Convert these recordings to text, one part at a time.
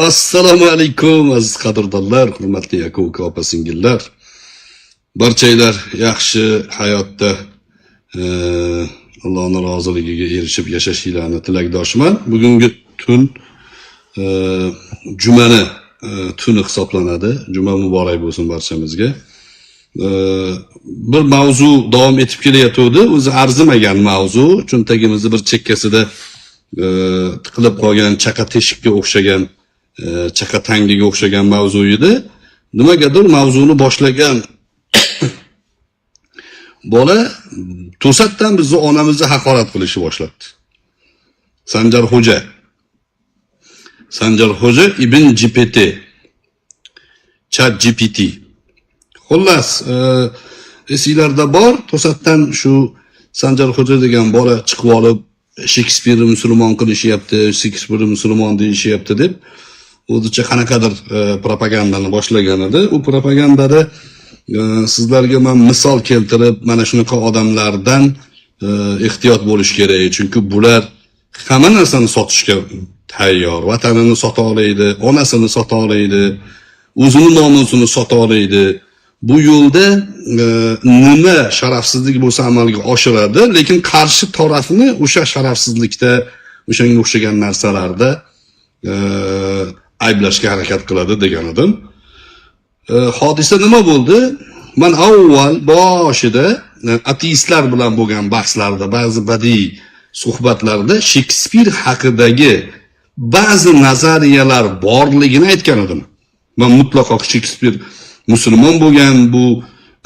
Assalomu alaykum aziz qadrdonlar, hurmatli aka uka opa singillar. Barchanglar yaxshi hayotda Allohning roziligiga erishib yashashinglarni tilakdoshiman. Bugungi tun jumani tuni hisoblanadi. Juma muborak bo'lsin barchamizga. Bir mavzu davom etib kelayotdi. O'zi arzimagan mavzu, cho'ntagimizni bir chekkasida tiqilib qolgan chaqa teshikka o'xshagan chaqa tangiga o'xshagan mavzu edi. Nimagadir mavzuni boshlagan bola to'satdan bizni onamizni haqorat qilishni boshladi. Sanjar Xo'ja ibn GPT, Chat GPT. Xullas, esinglarda bor, to'satdan shu Sanjar Xo'ja degan bola chiqib olib Shekspirni musulmon qilishyapti, Shekspirni musulmon deyishyapti deb o'zicha qanaqadir propagandani boshlagan edi. U propagandada sizlarga men misol keltirib, mana shunaqa odamlardan ehtiyot bo'lish kerak. Chunki bular hamma narsani sotishga tayyor. Vatanini sota oladi, onasini sota oladi, o'zini nomusini sota oladi. Bu yo'lda nima sharafsizlik bo'lsa amalga oshiradi, lekin qarshi tarafni o'sha sharafsizlikda, o'shanga o'xshagan narsalarda ayblashga harakat qiladi degan edim. Hodisa nima bo'ldi? Men avval boshida ateistlar bilan bo'lgan bahslarda, ba'zi badiiy suhbatlarda Shekspir haqidagi ba'zi nazariyalar borligini aytgan edim. Men mutlaqo Shekspir musulmon bo'lgan, bu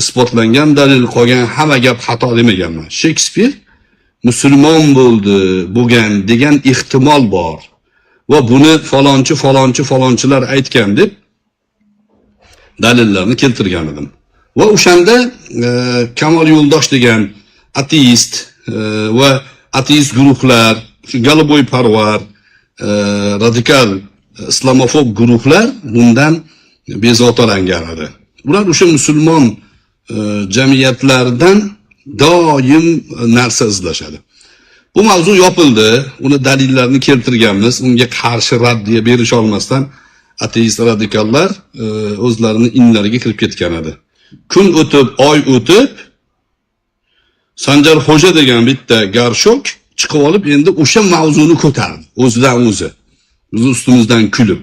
isbotlangan dalil, qolgan hamma gap xato demaganman. Shekspir musulmon bo'lgan degan ehtimol bor. Va buni falonchilar aytgan deb dalillarni keltirgan edim. Va o'shanda Kamol Yo'ldosh degan ateist va ateist guruhlar, galoboyparvar, radikal islomofob guruhlar bundan bezovtalangan edi. Ular o'sha musulmon jamiyatlardan doim narsa izlashadi. Bu mavzu yopildi, uni dalillarni keltirganmiz, unga qarshi raddiya berish olmasdan ateist radikallar o'zlarini inlariga kirib ketgan edi. Kun o'tib, oy o'tib, Sanjar Xo'ja degan bitta garshok chiqib olib endi o'sha mavzuni ko'tardi, o'zidan o'zi. Bizni ustimizdan kulib,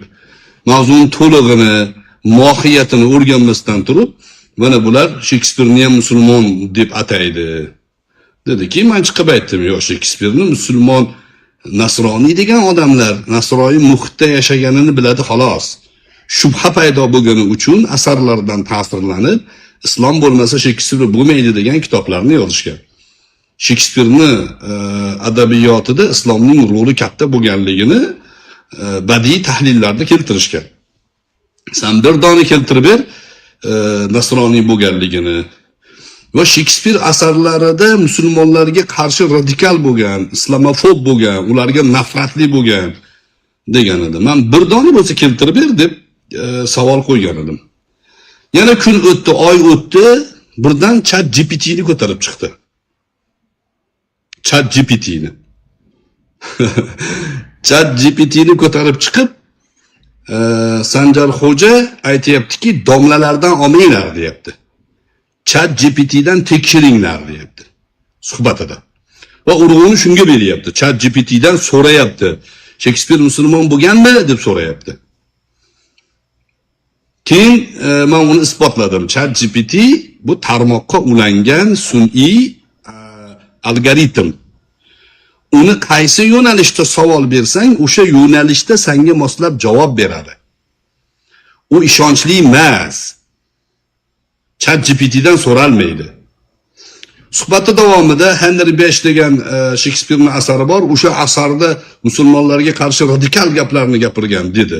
mavzuning to'lig'ini, mohiyatini o'rganmasdan turib, mana bular Shekspirni ham musulmon deb ataydi. Dediki, men chiqib aytdim, yo'q, Shekspirni musulmon, nasroniy degan odamlar nasroniy muhitda yashaganini biladi xolos. Shubha paydo bo'lgani uchun asarlardan ta'sirlanib, islom bo'lmasa Shekspir bo'lmaydi degan kitoblarni yozishgan. Shekspirni adabiyotida islomning roli katta bo'lganligini badiiy tahlillarda keltirishgan. Sen bir dona keltirib ber nasroniy bo'lganligini. Va Shekspir asarlarida musulmonlarga qarshi radikal bo'lgan, islamofob bo'lgan, ularga nafratli bo'lgan degan edi. Men bir dona bo'lsa keltirib ber deb savol qo'ygan edim. Yana kun o'tdi, oy o'tdi, birdan Chat GPTni ko'tarib chiqdi. Chat GPTni. Chat GPTni ko'tarib chiqib, Sanjar Xo'ja aytayaptiki, domlalardan olmanglar deyapti. Chat GPTdan tekshiringlar deyapti suhbatida. Va urg'uni shunga beryapti. Chat GPTdan so'rayapti. Shekspir musulmon bo'lganmi deb so'rayapti. Keyin men uni isbotladim. Chat GPT bu tarmoqqa ulangan sun'iy algoritm. Uni qaysi yo'nalishda savol bersang, o'sha yo'nalishda senga moslab javob beradi. U ishonchli emas. Chat GPTdan so'ralmaydi. Suhbati davomida Henry Besh degan Shekspirning asari bor. O'sha asarda musulmonlarga qarshi radikal gaplarni gapirgan dedi.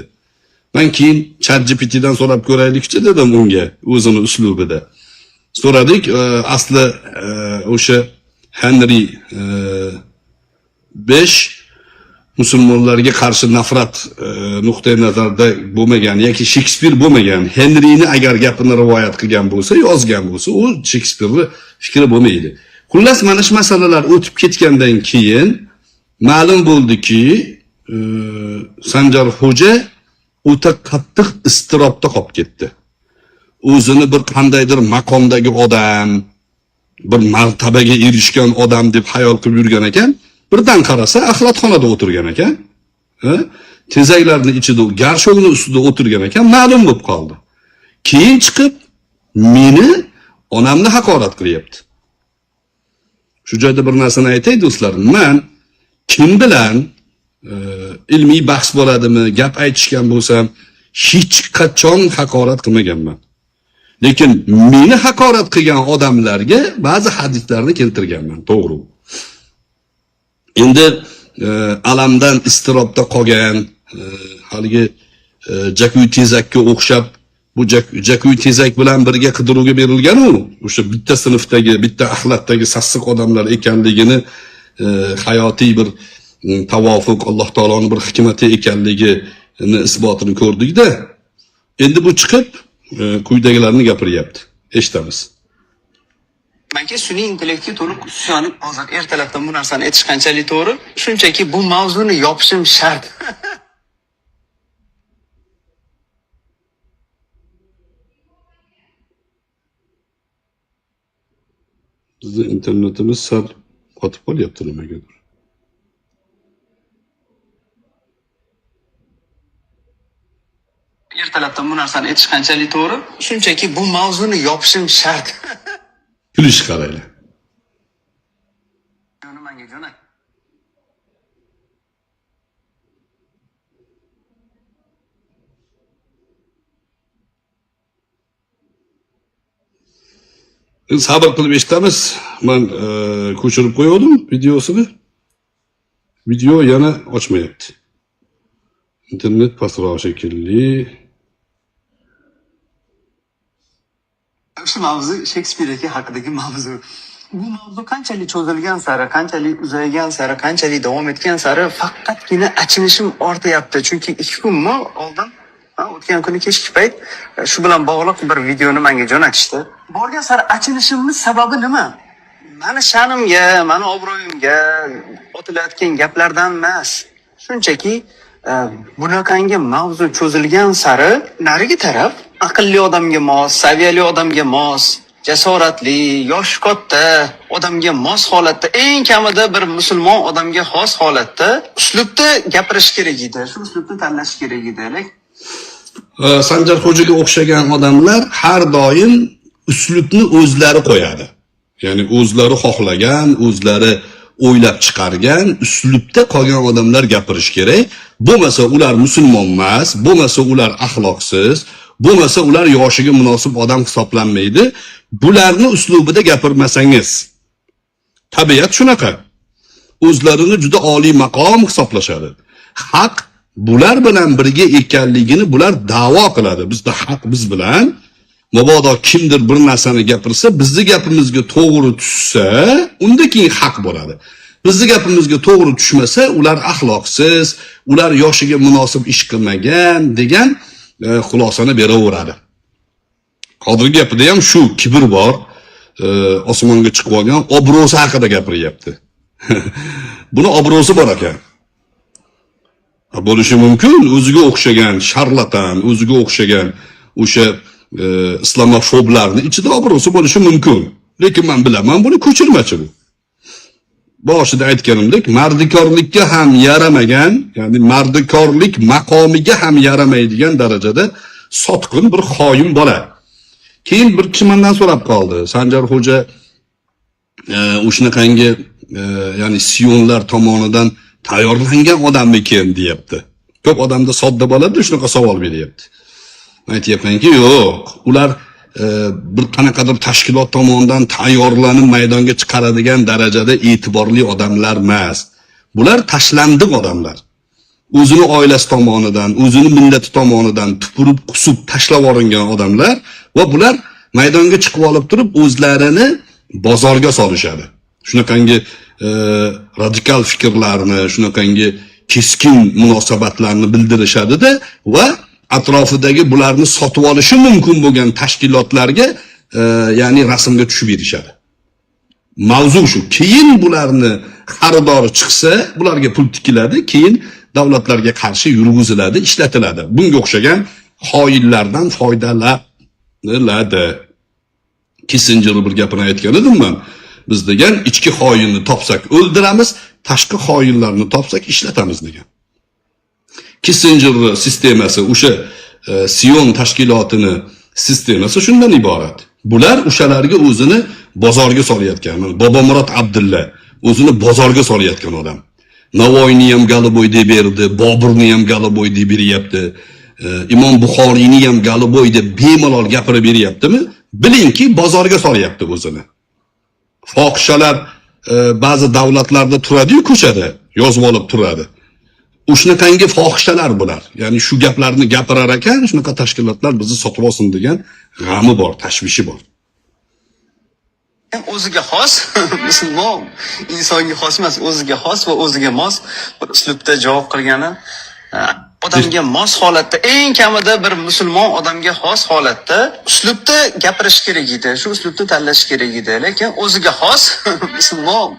Men keyin Chat GPTdan so'rab ko'raylikchi dedim unga, o'zini uslubida. So'radik, asli o'sha Henry Besh musulmonlarga qarshi nafrat nuqtai nazarda bo'lmagan yoki Shekspir bo'lmagan, Henryni agar gapini rivoyat qilgan bo'lsa, yozgan bo'lsa, u Shekspirning fikri bo'lmaydi. Xullas, mana shu masalalar o'tib ketgandan keyin ma'lum bo'ldiki, Sanjar Xo'ja o'ta qattiq iztirobda qolib ketdi. O'zini bir qandaydir maqomdagi odam, bir martabaga erishgan odam deb hayol qilib yurgan ekan, birdan qarasa axlatxonada o'tirgan ekan. Tezaklarning ichida, garshog'ning ustida o'tirgan ekan, ma'lum bo'lib qoldi. Keyin chiqib meni onamni haqorat qilyapti. Shu joyda bir narsani aytay do'stlar, men kim bilan ilmiy bahs bo'ladimi, gap aytishgan bo'lsam, hech qachon haqorat qilmaganman. Lekin meni haqorat qilgan odamlarga ba'zi hadislarni keltirganman, to'g'ri. Endi alamdan istirobda qolgan, haligi jakuy tezakka o'xshab, bu jakuy tezak bilan birga qidiruvga berilgan u, o'sha bitta sinfdagi, bitta axlatdagi sassiq odamlar ekanligini, hayotiy bir tavofuq, Alloh taoloning bir hikmati ekanligini isbotini ko'rdik-da. Endi bu chiqib quyidagilarni gapiryapti. Eshitamiz. Menga sun'iy intellektga to'liq suyanib, hozir ertalabdan bu narsani aytish qanchalik to'g'ri? Shunchaki bu mavzuni yopishim shart. Bizning internetimiz sal qotib qolyapti nimagadir. Ertalabdan bu narsani aytish qanchalik to'g'ri? Shunchaki bu mavzuni yopishim shart. Kulish qaraylar. Menga jo'nat. Sabr qilib eshitamiz. Men ko'chirib qo'ydim videosini. Video yana ochmayapti. İnternet pastroq shekilli. Shu mavzu Shekspirniki haqidagi mavzu. Bu mavzu qanchalik cho'zilgan sari, qanchalik uzaygan sari, qanchalik davom etgan sari faqatgina achinishim ortyapti. Chunki 2 kunmi oldin, o'tgan kuni kechki payt shu bilan bog'liq bir videoni menga jo'natishdi. Borgan sari achinishimning sababi nima? Mani sha'nimga, mani obro'yimga otilayotgan gaplardan emas. Shunchaki bunaqangi mavzu cho'zilgan sari narigi taraf aqlli odamga mos, saviyali odamga mos, jasoratli, yosh katta odamga mos holatda, eng kamida bir musulmon odamga xos holatda uslubda gapirish kerak edi. Shu uslubni tanlash kerak edi. Sanjar Xo'jaga o'xshagan odamlar har doim uslubni o'zlari qo'yadi. Ya'ni o'zlari xohlagan, o'zlari o'ylab chiqargan uslubda qolgan odamlar gapirish kerak. Bo'lmasa ular musulmon emas, bo'lmasa ular axloqsiz, bo'lmasa ular yoshiga munosib odam hisoblanmaydi. Bularni uslubida gapirmasangiz, tabiat shunaqa. O'zlarini juda oliy maqom hisoblashadi. Haq bular bilan birga ekanligini bular da'vo qiladi. Bizda haq biz bilan. Mabodo kimdir bir narsani gapirsa, bizning gapimizga to'g'ri tushsa, unda keyin haq bo'ladi. Bizning gapimizga to'g'ri tushmasa, ular axloqsiz, ular yoshiga munosib ish qilmagan degan xulosani beraveradi. Hozirgi gapida ham shu kibr bor, osmonga chiqib olgan obro'si haqida gapiryapti. Buni obro'si bor ekan. Bo'lishi mumkin, o'ziga o'xshagan sharlatan, o'ziga o'xshagan o'sha islomofoblarning ichida obro'si bo'lishi mumkin. Lekin men bilaman, buni ko'chirmachi bu. Boshida aytganimdek, mardikorlikka ham yaramagan, ya'ni mardikorlik maqomiga ham yaramaydigan darajada sotqin bir xoin bola. Keyin bir kishi mendan so'rab qoldi. Sanjar Xo'ja o'shanaqangi ya'ni siyonlar tomonidan tayyorlangan odammikin deyapti. Ko'p odamda sodda bo'ladi, shunaqa savol beryapti. Men aytayapmanki, yo'q, ular bir qanaqadir tashkilot tomonidan tayyorlanib maydonga chiqaradigan darajada e'tiborli odamlar emas. Bular tashlandiq odamlar. O'zini oilasi tomonidan, o'zini millati tomonidan tupurib, qusib tashlab olingan odamlar va bular maydonga chiqib olib turib o'zlarini bozorga solishadi. Shunaqangi radikal fikrlarni, shunaqangi keskin munosabatlarni bildirishadi-da va atrofidagi bularni sotib olishi mumkin bo'lgan tashkilotlarga ya'ni rasmga tushib berishadi. Mavzu shu. Keyin bularni xaridori chiqsa, bularga pul tikiladi, keyin davlatlarga qarshi yurgiziladi, ishlatiladi. Bunga o'xshagan xoinlardan foydalaniladi. Kissinger bir gapini aytgan edim men. Biz degan ichki xoinni topsak o'ldiramiz, tashqi xoinlarni topsak ishlatamiz degan. Kissinger sistemasi, o'sha Sion tashkilotini sistemasi shundan iborat. Bular o'shalarga o'zini bozorga solayotgan. Bobomurod Abdulla o'zini bozorga solayotgan odam. Navoiyni ham Galiboy deb berdi, Boburni ham Galiboy deb beryapti. Imom Buxoriyni ham Galiboy deb bemalol gapirib beryaptimi? Bilingki, bozorga solyapti o'zini. Fohishalar ba'zi davlatlarda turadi-yu ko'chada, yozib olib turadi. O'shunaqangi fohishalar bular. Ya'ni shu gaplarni gapirar ekan, shunaqa tashkilotlar bizni sotib olsin degan g'ami bor, tashvishi bor. O'ziga xos, musulmon insonga xos emas, o'ziga xos va o'ziga mos bir uslubda javob qilgani, odamga mos holatda, eng kamida bir musulmon odamga xos holatda uslubda gapirish kerak edi, shu uslubda tanlash kerak edi. Lekin o'ziga xos, musulmon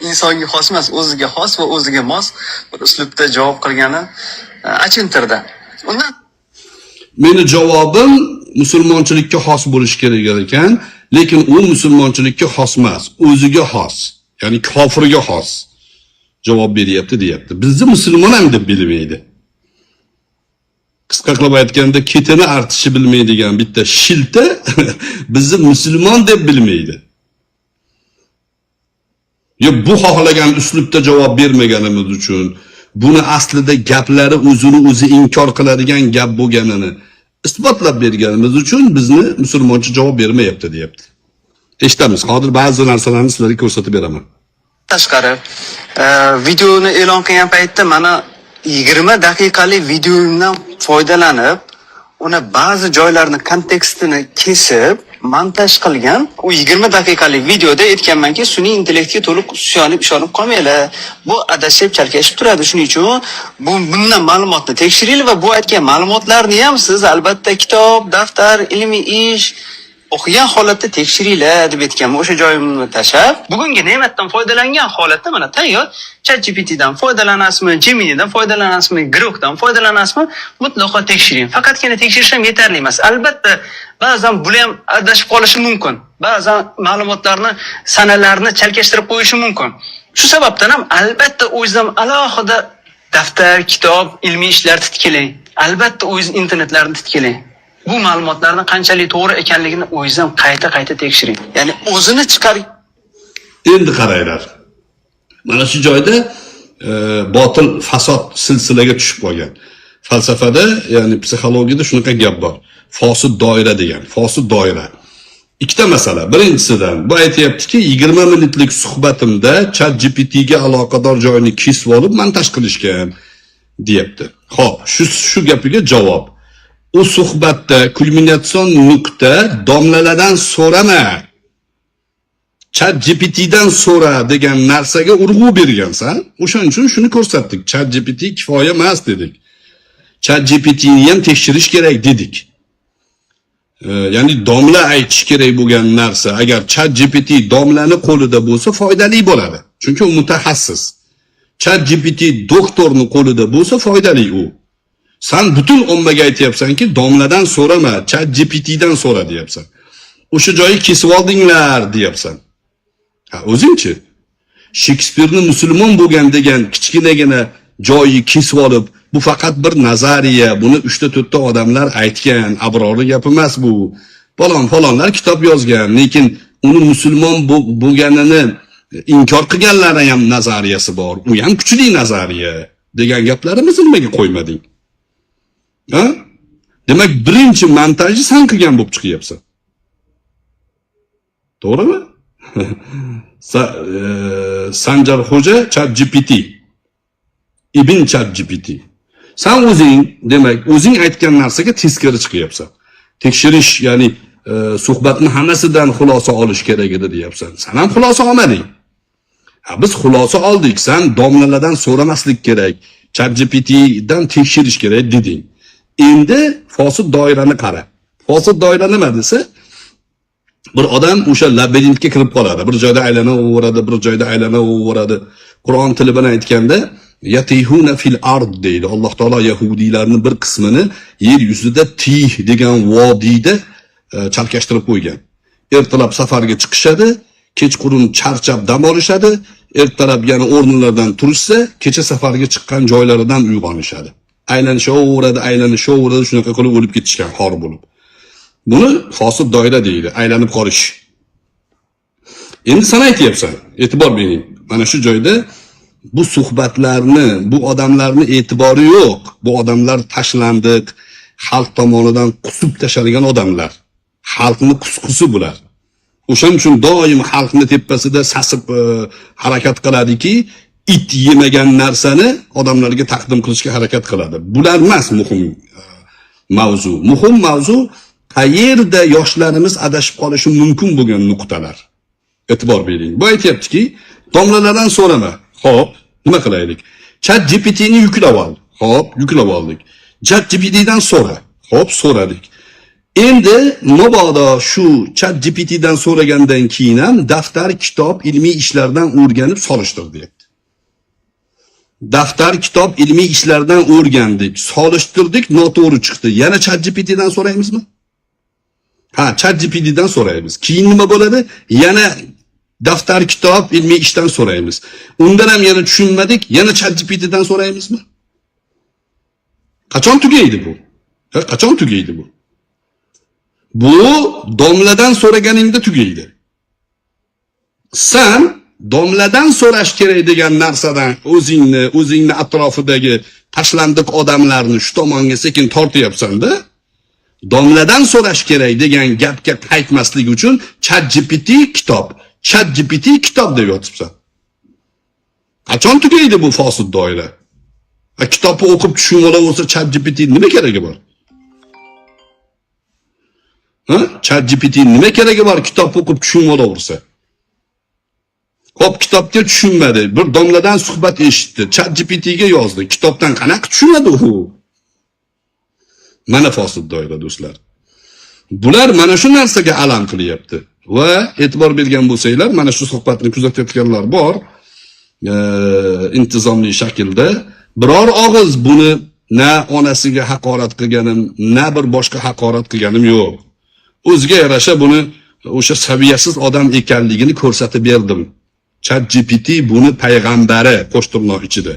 insonga xos emas, o'ziga xos va o'ziga mos bir uslubda javob qilgani achintirdi. Undan meni javobim musulmonchilikka xos bo'lish kerak ekan, lekin u musulmonchilikka xos emas, o'ziga xos, ya'ni kofirga xos javob beryapti deyapti. Bizni musulmon ham deb bilmaydi. Qisqa qilib aytganda, ketini artishi bilmaydigan bitta shilta bizni musulmon deb bilmaydi. Yo, bu xohlagan uslubda javob bermaganimiz uchun, buni aslida gaplari o'zini o'zi inkor qiladigan gap bo'lganini isbotlab berganimiz uchun bizni musulmoncha javob bermayapti deyapti. Eshitamiz. Hozir ba'zi narsalarni sizlarga ko'rsatib beraman. Tashqari videoni e'lon qilgan paytda mana 20 daqiqalik videomdan foydalanib, uni ba'zi joylarini kontekstini kesib, montaj qilgan. U 20 daqiqalik videoda aytganmanki, sun'iy intellektga to'liq suyanib ishonib qolmanglar. Bu adashib chalkashib turadi. Shuning uchun bundan ma'lumotni tekshiring va bu aytgan ma'lumotlarni ham siz albatta kitob, daftar, ilmiy ish o'qigan holatda tekshiringlar deb aytganman. O'sha joyimni tashab, bugungi ne'matdan foydalangan holatda mana tayyor ChatGPTdan foydalanasizmi, Gemini'dan foydalanasizmi, Grok'dan foydalanasizmi, mutlaqo tekshiring. Faqatgina tekshirish ham yetarli emas. Albatta, ba'zan bu ham adashib qolishi mumkin. Ba'zan ma'lumotlarni, sanalarni chalkashtirib qo'yishi mumkin. Shu sababdan ham albatta o'zingizdan alohida daftar, kitob, ilmiy ishlarni titkilang. Albatta o'zingiz internetlarni titkilang. Bu ma'lumotlarning qanchalik to'g'ri ekanligini o'zingizdan qayta tekshiring. Ya'ni o'zini chiqaring. Endi qaranglar. Mana shu joyda botil fasod silsilaga tushib qolgan. Falsafada, ya'ni psixologiyada shunaqa gap bor. Fosid doira degan. Fosid doira. Ikkita masala. Birinchisidan bu aytayaptiki, 20 minutlik suhbatimda ChatGPT ga aloqador joyini kesib olib montaj qilishgan deyapti. Xo'p, shu gapiga javob. U suhbatda kulminatsion nuqta domlalardan so'rama, ChatGPTdan so'ra degan narsaga urg'u bergansan. O'shaning uchun shuni ko'rsatdik. ChatGPT kifoya emas dedik. ChatGPTni ham tekshirish kerak dedik. Ya'ni domla aytish kerak bo'lgan narsa, agar ChatGPT domlani qo'lida bo'lsa foydali bo'ladi. Chunki u mutaxassis. ChatGPT doktorning qo'lida bo'lsa foydali u. Sen bütün ommaga aytyapsanki, domladan so'rama, ChatGPTdan so'ra deyapsan. O'sha joyi kesib oldinglar deyapsan. Ha, o'zingchi Shekspirni musulmon bo'lgan degan kichkinagina joyi kesib olib, bu faqat bir nazariya, buni 3-4 ta odamlar aytgan, abrori gap emas bu. Falonlar kitob yozgan, lekin uni musulmon bo'lganini inkor qilganlar ham nazariyasi bor. U ham kuchli nazariya degan gaplarimizni nimaga qo'ymading? Ha? Demak, birinchi montajni sen qilgan bo'lib chiqyapsan. To'g'rimi? Sanjar Xo'ja ChatGPT. Ibn ChatGPT. Sen o'zing, demak, o'zing aytgan narsaga teskari chiqyapsan. Tekshirish, ya'ni suhbatni hammasidan xulosa olish kerak edi deyapsan. Sen ham xulosa olmading. Ha, biz xulosa oldik. Sen domlalardan so'ramaslik kerak, ChatGPTdan tekshirish kerak deding. Endi fosid doirani qara. Fosid doira nima desa, bir odam o'sha labirintga kirib qoladi. Bir joyda aylanaveradi, bir joyda aylanaveradi. Qur'on tili bilan aytganda, yatihuna fil ard deydi. Alloh taolo yahudiylarning bir qismini yer yuzida Tih degan vodiyda chalkashtirib qo'ygan. Ertalab safarga chiqishadi, kechqurun charchab dam olishadi, ertalab yana o'rnlaridan turishsa, kecha safarga chiqqan joylaridan uyg'onishadi. Aylanishaveradi, shunaqa qilib o'lib ketishgan xor bo'lib. Buni fosil doira deydi, aylanib qolish. Endi sen aytyapsan, e'tibor bering. Mana shu joyda bu suhbatlarni, bu odamlarni e'tibori yo'q. Bu odamlar tashlandiq, xalq tomonidan qusib tashlangan odamlar. Xalqni qusqusi bular. O'shaning uchun doim xalqni tepasida sasib harakat qiladiki, it yemagan narsani odamlarga taqdim qilishga harakat qiladi. Bular emas muhim mavzu. Muhim mavzu qayerda yoshlarimiz adashib qolishi mumkin bo'lgan nuqtalar. E'tibor bering. Bu aytayaptiki, domlalardan so'rama. Xo'p, nima qilaylik? ChatGPTni yuklab ol. Xo'p, yuklab oldik. ChatGPTdan so'ra. Xo'p, so'radik. Endi mabodo shu ChatGPTdan so'ragandan keyin ham daftar, kitob, ilmiy ishlardan o'rganib solishtir deyapti. Daftar, kitob, ilmiy ishlardan o'rgandik, solishtirdik, noto'g'ri chiqdi. Yana ChatGPTdan so'raymizmi? Ha, ChatGPTdan so'raymiz. Keyin nima bo'ladi? Yana daftar, kitob, ilmiy ishdan so'raymiz. Undan ham yana tushunmadik, yana ChatGPTdan so'raymizmi? Qachon tugaydi bu? Qachon tugaydi bu? Bu domladan so'raganingda tugaydi. Sen domladan so'rash kerak degan narsadan o'zingni atrofidagi tashlandiq odamlarni shu tomonga sekin tortyapsan-da. Domladan so'rash kerak degan gapga qaytmaslik uchun ChatGPT kitob deb yotibsan. Qachon tugaydi bu fosil doira? Kitobni o'qib tushunib olaversa ChatGPT nima keragi bor? ChatGPT nima keragi bor kitobni o'qib tushunib olaversa? Xo'p, kitobga tushunmadi. Bir domladan suhbat eshitdi, ChatGPTga yozdi. Kitobdan qanaqa tushunadi u? Mana fosil doira do'stlar. Bular mana shu narsaga alam qilyapti. Va e'tibor bergan bo'lsanglar, mana shu suhbatni kuzatayotganlar bor. Intizomli shaklda biror og'iz buni na onasiga haqorat qilganim, na bir boshqa haqorat qilganim yo'q. O'ziga yarasha buni o'sha saviyasiz odam ekanligini ko'rsatib berdim. ChatGPT buni payg'ambari qo'shtirnoq ichida.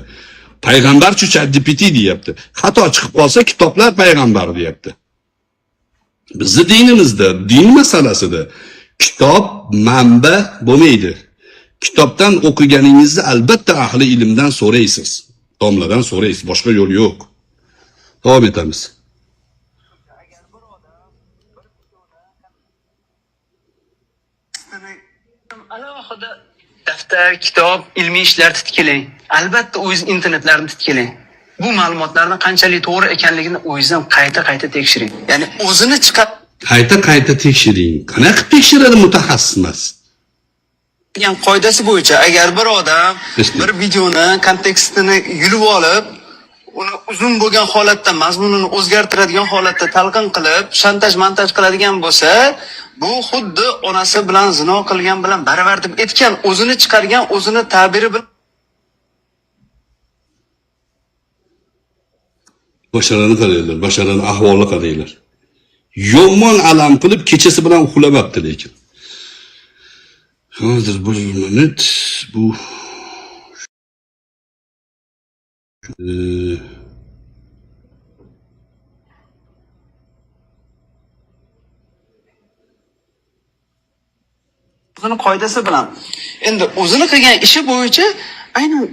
Payg'ambarchi ChatGPT deyapti. Xato chiqib qolsa kitoblar payg'ambar deyapti. Bizning dinimizda, din masalasida kitob manba bo'lmaydi. Kitobdan o'qiganingizni albatta ahli ilmdan so'raysiz. Domladan so'raysiz, boshqa yo'l yo'q. Davom etamiz. Alohida daftar, kitob, ilmiy ishlarni titkilang. Albatta o'zingiz internetlarni titkilang. Bu ma'lumotlarning qanchalik to'g'ri ekanligini o'zingizdan qayta tekshiring. Ya'ni o'zini chiqib qayta tekshiring. Qanaqa tekshiradi mutaxassis emas? degan qoidasi bo'yicha agar bir odam bir videoni kontekstini yulib olib, uni uzun bo'lgan holatda, mazmunini o'zgartiradigan holatda talqin qilib, montaj qiladigan bo'lsa, bu xuddi onasi bilan zino qilgan bilan baravar deb aytgan, o'zini chiqargan, o'zini ta'biri bilan Basharani qaranglar, basharani ahvolini qaranglar. Yomon alam qilib kechasi bilan uxlamabdi lekin. Hozir bir minut bu buni qoidasi bilan endi o'zini qilgan ishi bo'yicha aynan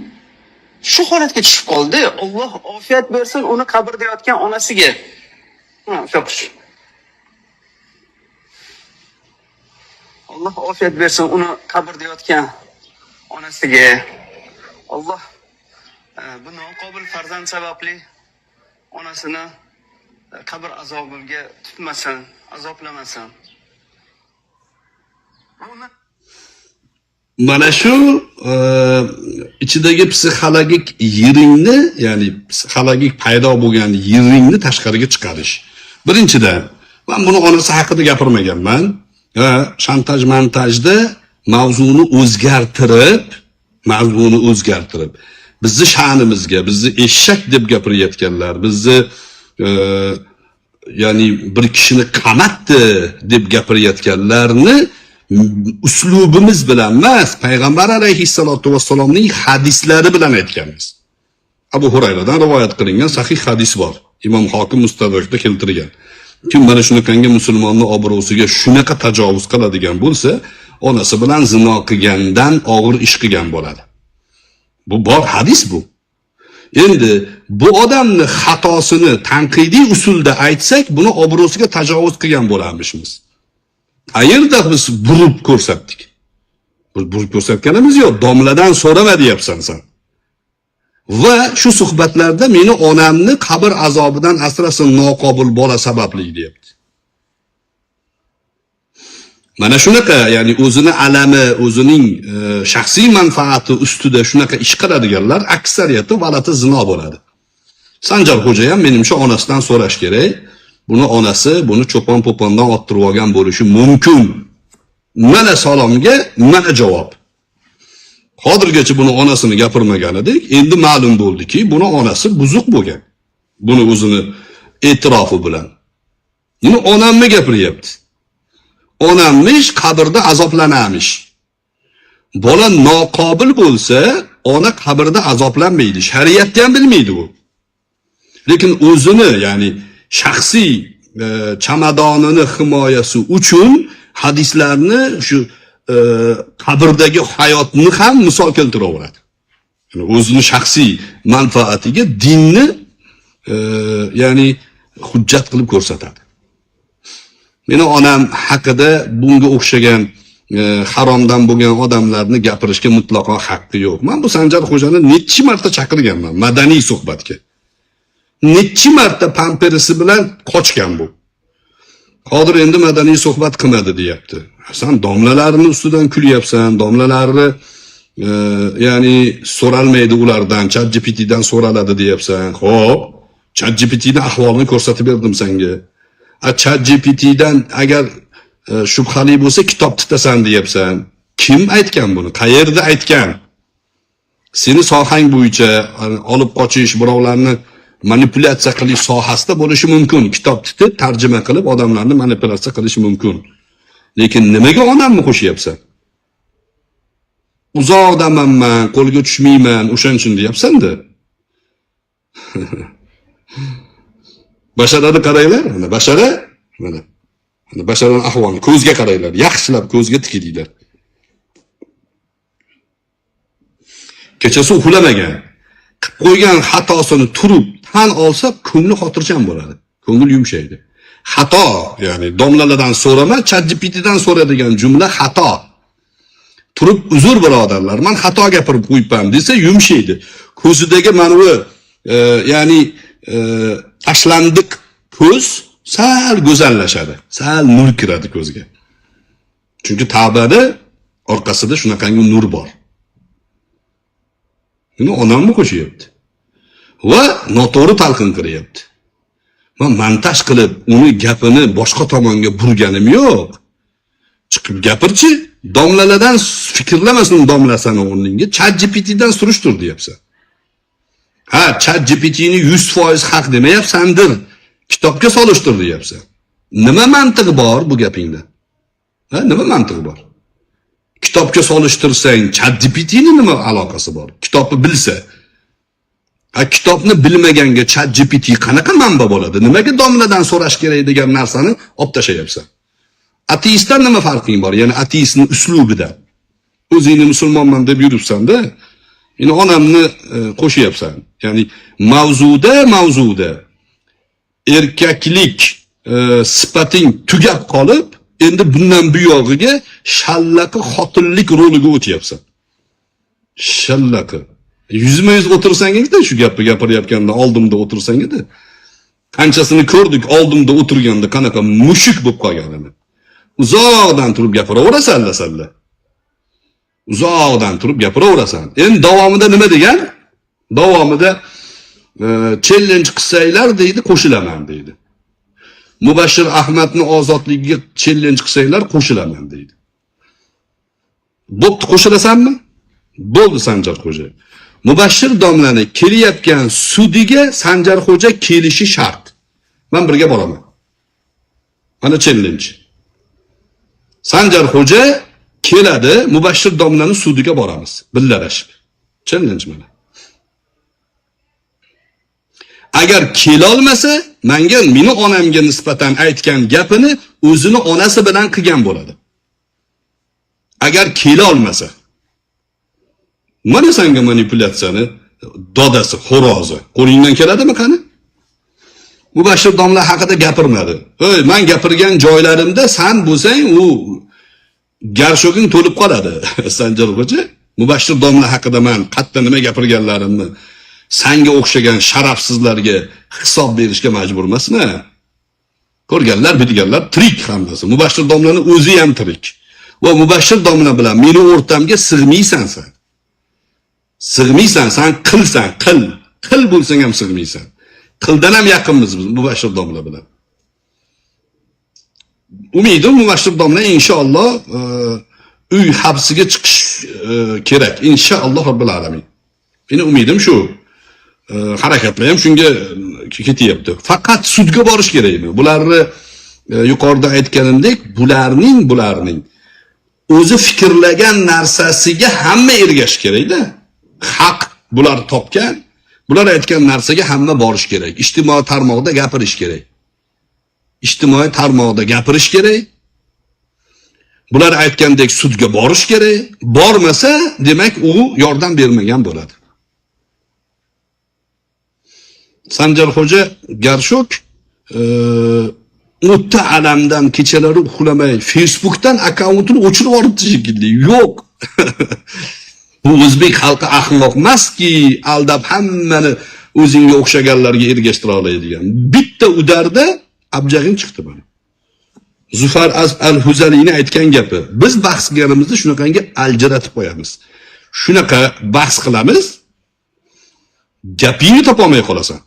shu holatga tushib qoldi. Alloh ofiyat bersin uni qabrda yotgan onasiga. Shoqish. Alloh ofiyat bersin uni qabrda yotgan onasiga. Alloh bu noqobil farzand sababli onasini qabr azobiga tutmasin, azoblamasin. Mana shu ichidagi psixologik yiringni, ya'ni psixologik paydo bo'lgan yiringni tashqariga chiqarish. Birinchidan, men buni onasi haqida gapirmaganman. Montajda mavzuni o'zgartirib, bizni sha'nimizga, bizni eshak deb gapirayotganlar, bizni ya'ni bir kishini qamatdi deb gapirayotganlarni uslubimiz bilan emas, payg'ambar alayhissalotu vassalomning hadislari bilan aytganmiz. Abu Hurayradan rivoyat qilingan sahih hadis bor. Imom Hokim Mustadrakda keltirgan. Kim mana shunaqangi musulmonning obro'siga shunaqa tajovuz qiladigan bo'lsa, onasi bilan zino qilgandan og'ir ish qilgan bo'ladi. Bu bor hadis bu. Endi bu odamni xatosini tanqidiy usulda aytsak, buni obro'siga tajovuz qilgan bo'lamishmiz. Qayerda biz burib ko'rsatdik? Burib ko'rsatganimiz yo'q. Domladan so'rama deyapsan sen. Va shu suhbatlarda meni onamni qabr azobidan asrasin noqobil bola sababli deyapti. Mana shunaqa, ya'ni o'zini alami, o'zining shaxsiy manfaati ustida shunaqa ish qiladiganlar aksariyati g'alati zino bo'ladi. Sanjar xo'ja ham menimcha onasidan so'rash kerak. Buni onasi buni cho'pon-po'pondan ottirib olgan bo'lishi mumkin. Mana salomga mana javob. Hozirgacha buni onasini gapirmagan edik. Endi ma'lum bo'ldiki, buni onasi buzuq bo'lgan. Buni o'zini e'tirofi bilan. Buni onamni gapiryapti. Onammish qabrda azoblanamish. Bola noqobil bo'lsa, ona qabrda azoblanmaydi. Shariatda ham bilmaydi u. Lekin o'zini, ya'ni shaxsiy chamadonini himoyasi uchun hadislarni shu qabrdagi hayotni ham misol keltiraveradi. Yani o'zini shaxsiy manfaatiga dinni ya'ni hujjat qilib ko'rsatadi. Meni onam haqida bunga o'xshagan haromdan bo'lgan odamlarni gapirishga mutlaqo haqqi yo'q. Men bu Sanjar xo'jani necha marta chaqirganman madaniy suhbatga. Necha marta pamperisi bilan qochgan bu. Hozir endi madaniy suhbat qilmadi deyapti. Sen domlalarni ustidan kulyapsan, domlalarni ya'ni so'ralmaydi ulardan, ChatGPTdan so'raladi deyapsan. Xo'p, ChatGPTning ahvolini ko'rsatib berdim senga. ChatGPTdan agar shubhali bo'lsa kitob titasan deyapsan. Kim aytgan buni? Qayerda aytgan? Seni sohang bo'yicha olib qochish, birovlarni manipulyatsiya qilish sohasida bo'lishi mumkin. Kitob titib, tarjima qilib odamlarni manipulyatsiya qilish mumkin. Lekin nimaga onamni qo'shyapsan? Uzoqdamanman, qo'lga tushmayman, o'shaning deyapsan-da. Basharani qaranglar, mana bashara, mana. Mana basharaning ahvolini ko'zga qaranglar, yaxshilab ko'zga tikilinglar. Kechasi uxlamagan. Qilib qo'ygan xatosini turib tan olsa, ko'ngli xotirjam bo'ladi. Ko'ngil yumshaydi. Xato, ya'ni domlalardan so'rama, ChatGPTdan so'radigan jumla xato. Turib uzr birodarlar, men xato gapirib qo'yibman desa yumshaydi. Ko'zidagi mana bu ya'ni tashlandiq ko'z sal go'zallashadi. Sal nur kiradi ko'zga. Chunki tavbada orqasida shunaqangi nur bor. Buni onamni qo'shyapti. Va noto'g'ri talqin qilyapti. Men montaj qilib uni gapini boshqa tomonga burganim yo'q. Chiqib gapirchi, domlalardan fikrlamasin domlasani o'rninga, ChatGPTdan surishtir deyapsan. Ha, ChatGPTni 100% haq demayapsandir. Kitobga solishtir deyapsan. Nima mantiqi bor bu gapingda? Ha, nima mantiqi bor? Kitobga solishtirsang, ChatGPTni nima aloqasi bor? Kitobni bilsa. Ha, kitobni bilmaganga ChatGPT qanaqa manba bo'ladi? Nimaga domladan so'rash kerak degan narsani olib tashlayapsan? Ateistdan nima farqing bor? Ya'ni ateistning uslubida. O'zingni musulmonman deb yuribsan-da, meni onamni qo'shyapsan. Ya'ni mavzuda erkaklik sifating tugab qolib, endi bundan buyog'iga shallaqi xotinlik roliga o'tyapsan. Shallaqi. Yuzma-yuz o'tirsang-da shu gapni gapirayotganda oldimda o'tirsang edi. Qanchasini ko'rdik oldimda o'tirganda qanaqa mushuk bo'lib qolganini. Uzoqdan turib gapiraverasan salla. Uzoqdan turib gapiraverasan. Endi davomida nima degan? Davomida challenge qilsanglar deydi, qo'shilaman deydi. Mubashshir Ahmadning ozodligiga challenge qilsanglar qo'shilaman deydi. Bo'pti, qo'shilasanmi? Bo'ldi Sanjar xo'ja. Mubashshir domlani kelayotgan sudiga Sanjarxo'ja kelishi shart. Men birga boraman. Mana challenge. Sanjarxo'ja keladi, Mubashshir domlani sudiga boramiz. Billarashib. Challenge mana. Agar kela olmasa, menga meni onamga nisbatan aytgan gapini o'zini onasi bilan qilgan bo'ladi. Agar kela olmasa, mana senga manipulyatsiyani dodasi, xo'rozi qo'lingdan keladimi qani? Mubashshir domla haqida gapirmadi. Ey, men gapirgan joylarimda sen bo'lsang, u garshoging to'lib qoladi. Sanjarxo'ja, Mubashshir domla haqida men qatta nima gapirganlarimni senga o'xshagan sharafsizlarga hisob berishga majbur emasman. Ko'rganlar, bilganlar tirik hammasi. Mubashshir domlani o'zi ham tirik. Va Mubashshir domla bilan meni o'rtamga sig'maysan sen. Sig'maysan, sen qilsan, qil bo'lsang ham sig'maysan. Qildan ham yaqinmiz biz Mubashshir domla bilan. Umidim Mubashshir domla inshaalloh uy hapsiga chiqish kerak. Inshaalloh robbil alamin. Meni umidim shu. Harakatlar ham shunga ketyapti. Faqat sudga borish kerakmi? Bularni yuqorida aytganimdek, bularning o'zi fikrlagan narsasiga hamma ergashish kerak-da. Haq bular topgan, bular aytgan narsaga hamma borish kerak. Ijtimoiy tarmoqda gapirish kerak. Ijtimoiy tarmoqda gapirish kerak. Bular aytgandek sudga borish kerak. Bormasa, demak u yordam bermagan bo'ladi. Sanjarxo'ja Garshok o'ta alamdan kechalari uxlamay Facebookdan akkauntini o'chirib yuboribdi shekilli. Yo'q. Bu o'zbek xalqi ahmoq emaski, aldab hammani o'zingga o'xshaganlarga ergashtira oladigan. Bitta udarda abjag'ing chiqdi mana. Zufar al-Huzaliyni aytgan gapi. Biz bahs qilganimizda shunaqangi aljiratib qo'yamiz. Shunaqa bahs qilamiz, gapingni topolmay qolasan.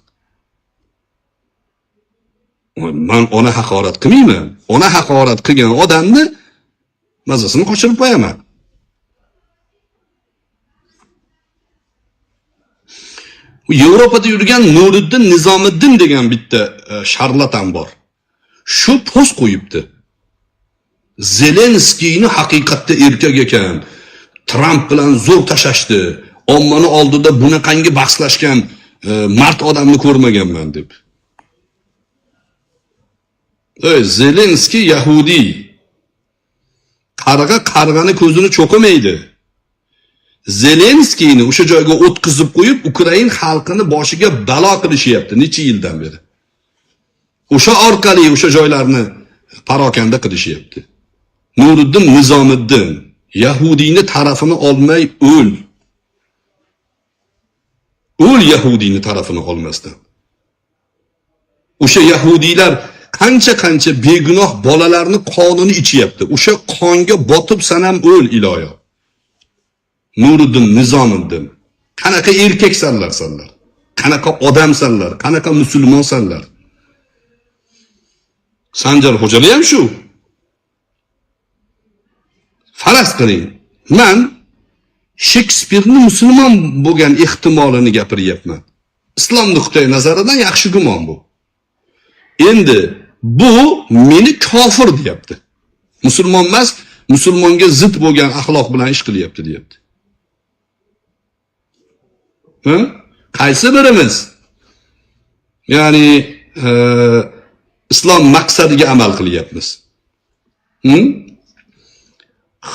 Men ona haqorat qilmayman. Ona haqorat qilgan odamni mazasini qochirib qo'yaman. Yevropada yurgan Nuriddin Nizomiddin degan bitta sharlatan bor. Shu post qo'yibdi. Zelenskiyni haqiqatda erkak ekan, Trump bilan zo'r tashashdi. Ommani oldida bunaqangi bahslashgan mard odamni ko'rmaganman deb. Zelenskiy Yahudi. Qarg'ani ko'zini cho'qimaydi. Zelenskiyni o'sha joyga o'tkazib qo'yib, Ukraina xalqini boshiga balo qilishyapti necha yildan beri. O'sha orqali o'sha joylarni parokanda qilishyapti. Nuriddin Nizomiddin, Yahudiyni tarafini olmay o'l. O'l Yahudiyni tarafini olmasdan. O'sha Yahudiylar qancha begunoh bolalarni qonini ichyapti. O'sha qonga botib san ham o'l iloyo. Nuriddin Nizomiddin. Qanaqa erkaksanlar sanlar. Qanaqa odamsanlar, qanaqa musulmonsanlar. Sanjarxo'jali ham shu. Faraz qiling. Men Shekspirni musulmon bo'lgan ehtimolini gapiryapman. Islom nuqtai nazaridan yaxshi gumon bu. Endi bu meni kofir deyapti. Musulmon emas, musulmonga zid bo'lgan axloq bilan ish qilyapti deyapti. Qaysi birimiz? Ya'ni islom maqsadiga amal qilyapmiz.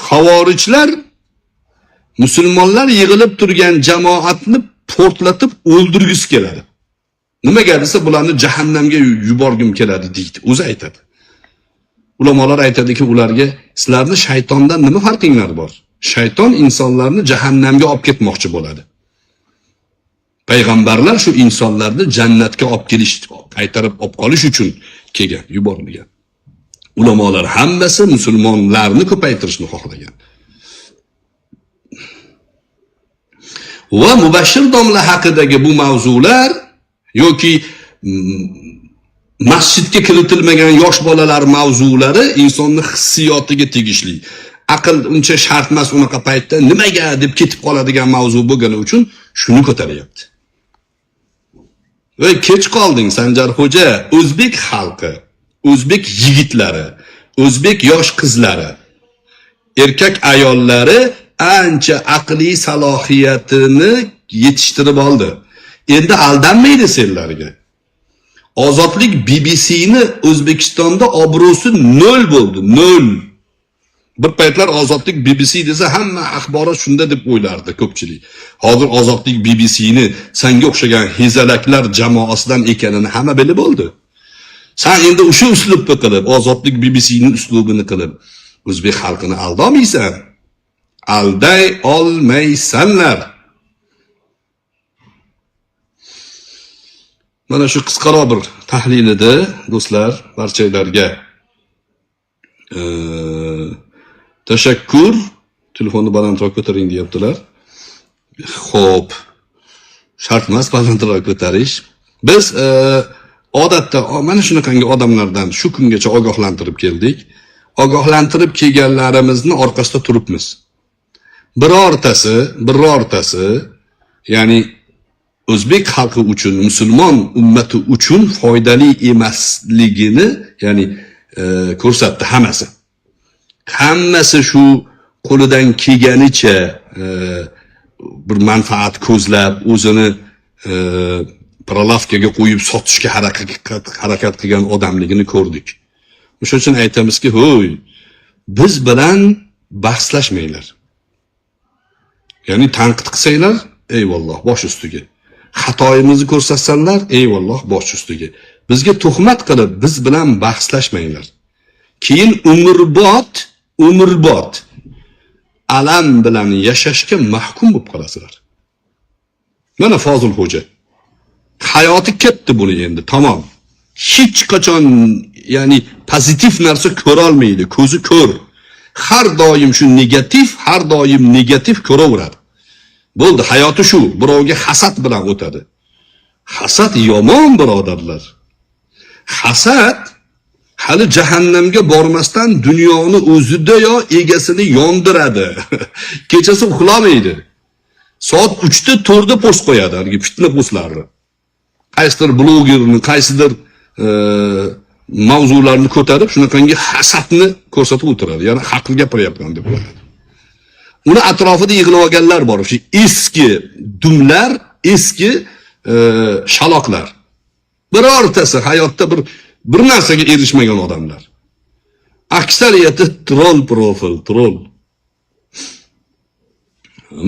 Xavorijlar musulmonlar yig'ilib turgan jamoatni portlatib o'ldirgisi keladi. Nimaga desa bularni jahannamga yuborgim keladi deydi. O'zi aytadi. Ulamolar aytadiki, ularga sizlarning shaytondan nima farqinglar bor? Shayton insonlarni jahannamga olib ketmoqchi bo'ladi. Payg'ambarlar shu insonlarni jannatga olib kelish, qaytarib olib qolish uchun kelgan, yuborilgan. Ulamolar hammasi musulmonlarni ko'paytirishni xohlagan. Va Mubashshir domla haqidagi bu mavzular yoki masjidga kiritilmagan yosh bolalar mavzulari insonning hissiyotiga tegishli. aql uncha shart emas unaqa paytda nimaga deb ketib qoladigan mavzu bo'lgani uchun shuni ko'taryapti. Va kech qolding Sanjar xo'ja, o'zbek xalqi, o'zbek yigitlari, o'zbek yosh qizlari, erkak ayollari ancha aqliy salohiyatini yetishtirib oldi. Endi aldanmaydi senlarga. Ozodlik BBC'ni O'zbekistonda obro'si 0 bo'ldi, 0. Bir paytlar Ozodlik BBC desa hamma axborot shunda deb o'ylardi ko'pchilik. Hozir Ozodlik BBC'ni senga o'xshagan hezalaklar jamoasidan ekanini hamma bilib oldi. Sen endi o'sha uslubni qilib, Ozodlik BBC'ning uslubini qilib, o'zbek xalqini aldamaysan. Alday olmaysanlar. Mana shu qisqaroq bir tahlilida do'stlar, barchalarga tashakkur. Telefonni balandroq ko'taring deyaptilar. Xo'p. Shart emas balandroq ko'tarish. Biz odatda mana shunaqangi odamlardan shu kungacha ogohlantirib keldik. Ogohlantirib kelganlarimizni orqasida turibmiz. Birortasi, ya'ni o'zbek xalqi uchun, musulmon ummati uchun foydali emasligini, ya'ni ko'rsatdi hammasi. Hammasi shu qo'lidan kelganicha bir manfaat ko'zlab, o'zini prolavkaga qo'yib sotishga harakat qilgan odamligini ko'rdik. O'sha uchun aytamizki, "Ho'y, biz bilan bahslashmanglar." Ya'ni tanqid qilsanglar, eyvalloh, bosh ustiga. Xatoyimizni ko'rsatsanlar, eyvalloh, bosh ustiga. Bizga tuhmat qilib, biz bilan bahslashmanglar. Keyin umrbod alam bilan yashashga mahkum bo'lib qolasizlar. Mana Fozil xo'ja. Hayoti ketdi buni endi, tamom. Hech qachon, ya'ni pozitiv narsa ko'ra olmaydi, ko'zi ko'r. Har doim shu negativ ko'raveradi. Bo'ldi, hayoti shu, birovga hasad bilan o'tadi. Hasad yomon birodarlar. Hasad hali jahannamga bormasdan dunyoni o'zida yo egasini yondiradi. Kechasi uxlamaydi. Soat 3da 4da post qo'yadi, haligi fitna postlarni. Qaysidir blogerni, qaysidir mavzularni ko'tarib, shunaqangi hasadni ko'rsatib o'tiradi. Ya'ni haqli gapiryapman deb o'yladi. Uni atrofida yig'ilib olganlar bor, shu eski dumlar, eski shaloqlar. Birortasi hayotda bir narsaga erishmagan odamlar. Aksariyati troll profil, troll.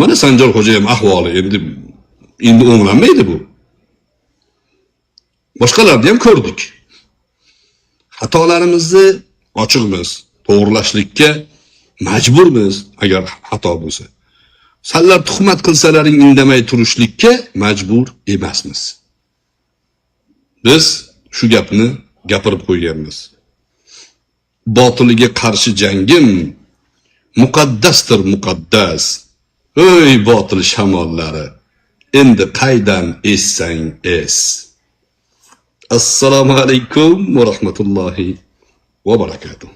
Mana Sanjar xo'ja ham ahvoli endi o'nglanmaydi bu. Boshqalarni ham ko'rdik. Xatolarimizni ochiqmiz, to'g'rilashlikka majburmiz agar xato bo'lsa. Sanlar tuhmat qilsalaring indamay turishlikka majbur emasmiz. Biz shu gapni gapirib qo'yganmiz. Botiliga qarshi jangim muqaddasdir, muqaddas. Ey botil shamollari, endi qaydan essang es. Assalomu alaykum va rahmatullohi va barakatuh.